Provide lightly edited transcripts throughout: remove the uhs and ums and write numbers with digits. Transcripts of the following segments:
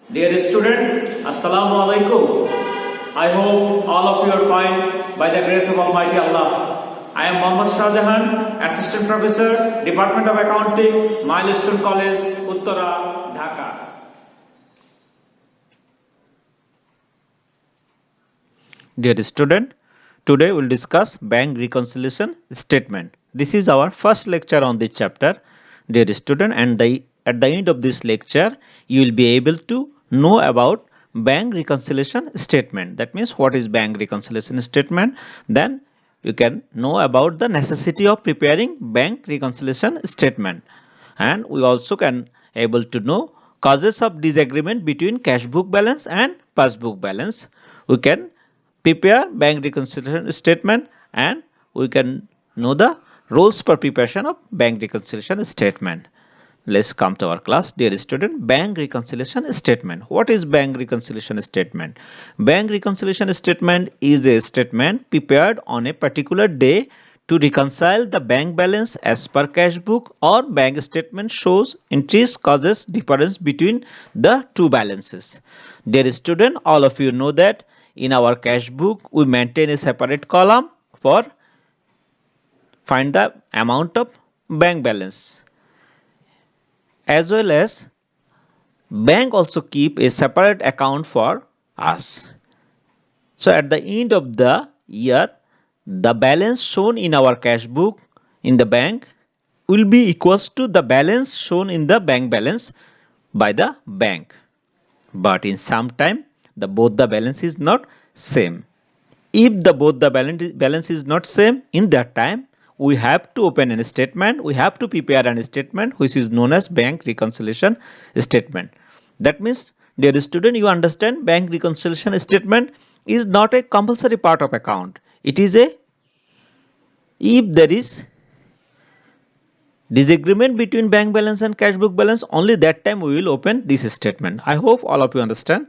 Dear student, Assalamu alaikum. I hope all of you are fine by the grace of Almighty Allah. I am Mohammad Shahjahan, Assistant Professor, Department of Accounting, Milestone College, Uttara, Dhaka. Dear student, today we will discuss bank reconciliation statement. This is our first lecture on this chapter. Dear student, and at the end of this lecture, you will be able to know about bank reconciliation statement. That means what is bank reconciliation statement. Then you can know about the necessity of preparing bank reconciliation statement. And we also can able to know causes of disagreement between cash book balance and passbook balance. We can prepare bank reconciliation statement and we can know the rules for preparation of bank reconciliation statement. Let's come to our class. Dear student, bank reconciliation statement. What is bank reconciliation statement? Bank reconciliation statement is a statement prepared on a particular day to reconcile the bank balance as per cash book or bank statement shows entries causes difference between the two balances. Dear student, all of you know that in our cash book we maintain a separate column for find the amount of bank balance, as well as bank also keep a separate account for us. So at the end of the year, the balance shown in our cash book in the bank will be equals to the balance shown in the bank balance by the bank. But in some time, the both the balance is not same. If the both the balance is not same, in that time we have to open a statement, we have to prepare a statement which is known as bank reconciliation statement. That means, dear student, you understand bank reconciliation statement is not a compulsory part of account. It is a, if there is disagreement between bank balance and cash book balance, only that time we will open this statement. I hope all of you understand.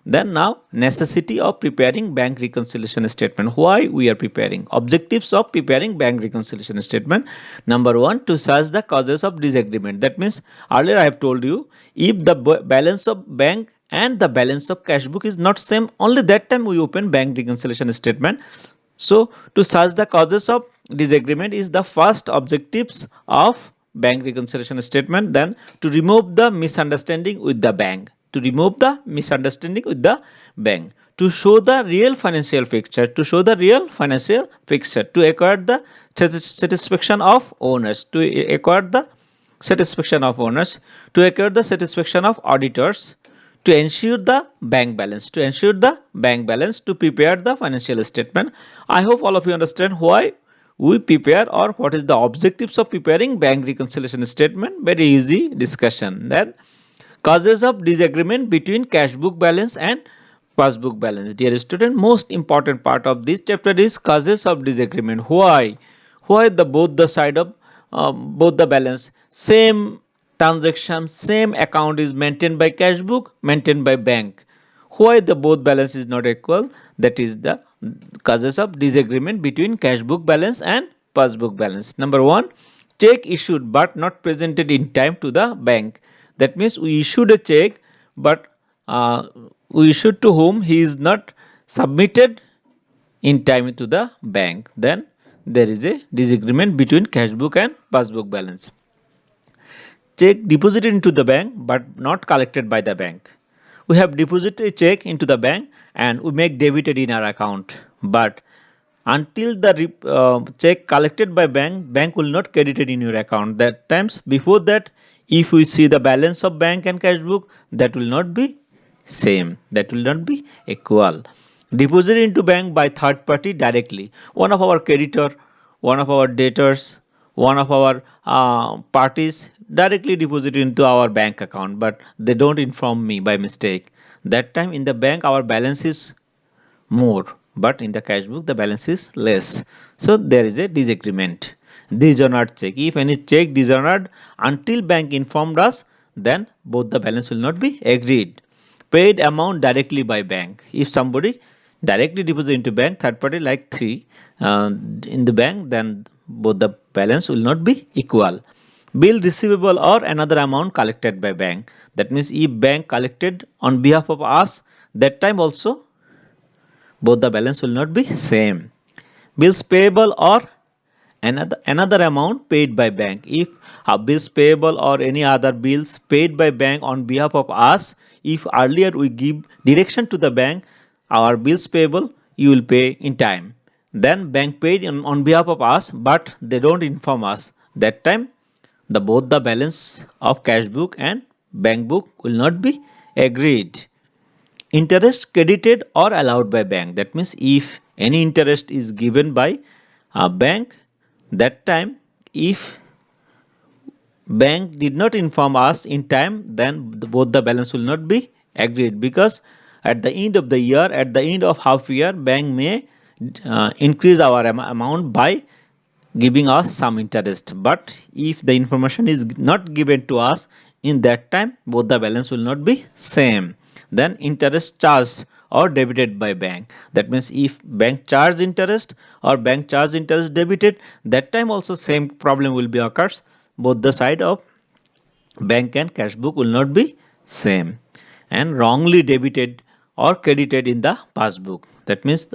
Then now, necessity of preparing bank reconciliation statement. Why we are preparing? Objectives of preparing bank reconciliation statement. Number one, to search the causes of disagreement. That means earlier I have told you, if the balance of bank and the balance of cash book is not same, only that time we open bank reconciliation statement. So to search the causes of disagreement is the first objectives of bank reconciliation statement. Then to remove the misunderstanding with the bank. To remove the misunderstanding with the bank. To show the real financial picture. To show the real financial picture. To acquire the satisfaction of owners. To acquire the satisfaction of owners. To acquire the satisfaction of auditors. To ensure the bank balance. To ensure the bank balance. To prepare the financial statement. I hope all of you understand why we prepare or what is the objectives of preparing bank reconciliation statement. Very easy discussion. Then causes of disagreement between cash book balance and passbook balance. Dear student, most important part of this chapter is causes of disagreement. Why the both the side of both the balance same transaction, same account is maintained by cash book, maintained by bank. Why the both balance is not equal? That is the causes of disagreement between cash book balance and passbook balance. Number one, check issued but not presented in time to the bank. That means we issued a check, but we issued to whom he is not submitted in time to the bank. Then there is a disagreement between cash book and passbook balance. Check deposited into the bank but not collected by the bank. We have deposited a check into the bank and we make debited in our account, but until the check collected by bank will not credit it in your account. That times before that, if we see the balance of bank and cash book, that will not be same, that will not be equal. Deposited into bank by third party directly, one of our creditor, one of our debtors, one of our parties directly deposit into our bank account, but they don't inform me by mistake. That time in the bank our balance is more, but in the cash book the balance is less. So there is a disagreement. Dishonored check. If any check dishonored until bank informed us, then both the balance will not be agreed. Paid amount directly by bank. If somebody directly deposit into bank, third party like 3 in the bank, then both the balance will not be equal. Bill receivable or another amount collected by bank. That means if bank collected on behalf of us, that time also both the balance will not be same. Bills payable or another amount paid by bank. If a bills payable or any other bills paid by bank on behalf of us, if earlier we give direction to the bank, our bills payable you will pay in time, then bank paid on behalf of us but they don't inform us, that time the both the balance of cash book and bank book will not be agreed. Interest credited or allowed by bank, that means if any interest is given by a bank, that time if bank did not inform us in time, then both the balance will not be agreed, because at the end of the year, at the end of half year, bank may increase our amount by giving us some interest, but if the information is not given to us in that time, both the balance will not be same. Then interest charged or debited by bank, that means if bank charge interest or bank charge interest debited, that time also same problem will be occurs, both the side of bank and cash book will not be same. And wrongly debited or credited in the passbook, that means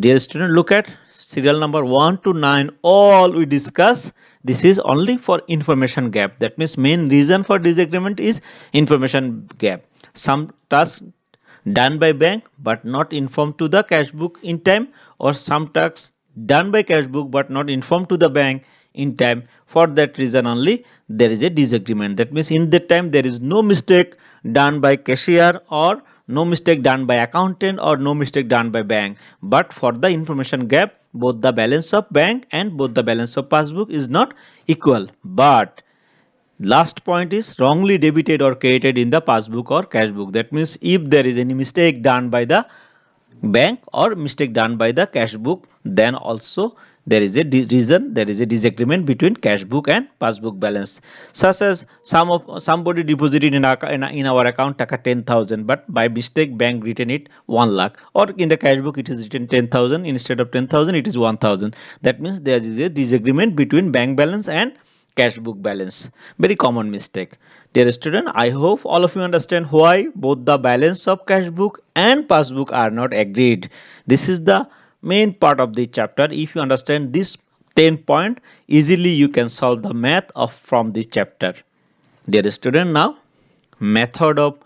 dear student, look at serial number 1 to 9, all we discuss, this is only for information gap, that means main reason for disagreement is information gap. Some tasks done by bank but not informed to the cash book in time, or some tasks done by cash book but not informed to the bank in time. For that reason only there is a disagreement, that means in that time there is no mistake done by cashier or no mistake done by accountant or no mistake done by bank, but for the information gap, both the balance of bank and both the balance of passbook is not equal. But last point is wrongly debited or credited in the passbook or cash book, that means if there is any mistake done by the bank or mistake done by the cash book, then also there is a reason, there is a disagreement between cash book and passbook balance, such as somebody deposited in our account taka 10,000, but by mistake bank written it 1 lakh, or in the cash book it is written 10,000, instead of 10,000 it is 1,000. That means there is a disagreement between bank balance and cash book balance. Very common mistake. Dear student, I hope all of you understand why both the balance of cash book and passbook are not agreed. This is the main part of the chapter. If you understand this 10 point, easily you can solve the math of from this chapter. Dear student, now method of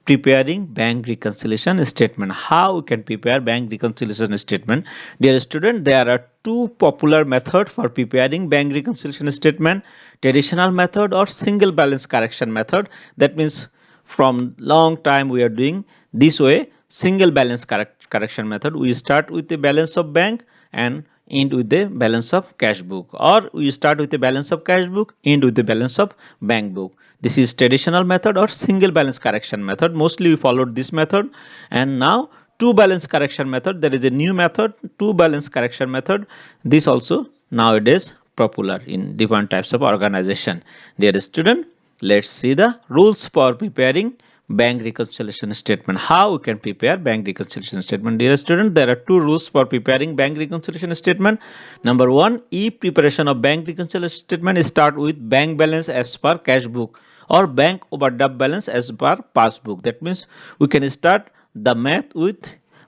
preparing bank reconciliation statement. How we can prepare bank reconciliation statement? Dear student, there are two popular methods for preparing bank reconciliation statement: traditional method or single balance correction method. That means from long time we are doing this way, single balance correction method. We start with the balance of bank and end with the balance of cash book, or we start with the balance of cash book, end with the balance of bank book. This is traditional method or single balance correction method. Mostly we followed this method. And now two balance correction method, there is a new method, two balance correction method. This also nowadays popular in different types of organization. Dear student, let's see the rules for preparing bank reconciliation statement. How we can prepare bank reconciliation statement? Dear student, there are two rules for preparing bank reconciliation statement. Number one, if preparation of bank reconciliation statement start with bank balance as per cash book or bank overdraft balance as per passbook. That means we can start the math with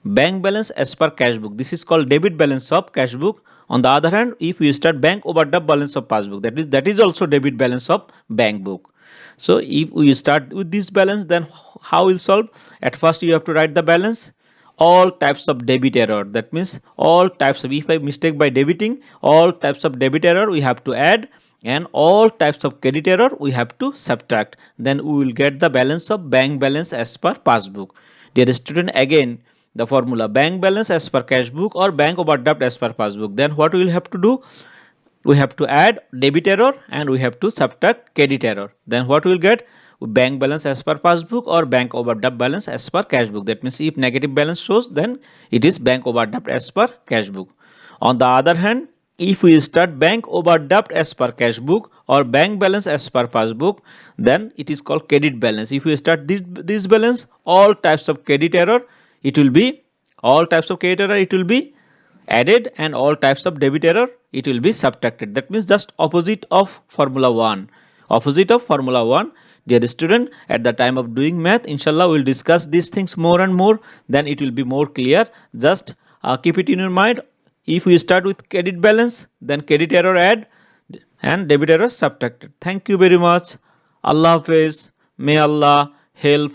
bank balance as per cash book. This is called debit balance of cash book. On the other hand, if we start bank overdraft balance of passbook, that is also debit balance of bank book. So if we start with this balance, then how we'll solve? At first you have to write the balance, all types of debit error, that means all types of, if I mistake by debiting, all types of debit error we have to add, and all types of credit error we have to subtract. Then we will get the balance of bank balance as per passbook. Dear student, again the formula bank balance as per cash book or bank overdraft as per passbook. Then what we will have to do? We have to add debit error and we have to subtract credit error. Then what we will get? Bank balance as per passbook or bank overdraft balance as per cash book. That means if negative balance shows, then it is bank overdraft as per cash book. On the other hand, if we start bank overdraft as per cash book or bank balance as per passbook, then it is called credit balance. If we start this balance, all types of credit error, it will be added, and all types of debit error it will be subtracted. That means just opposite of formula 1. Opposite of formula 1. Dear student, at the time of doing math, inshallah, we'll discuss these things more and more. Then it will be more clear. Just keep it in your mind. If we start with credit balance, then credit error add and debit error subtracted. Thank you very much. Allah Hafiz. May Allah help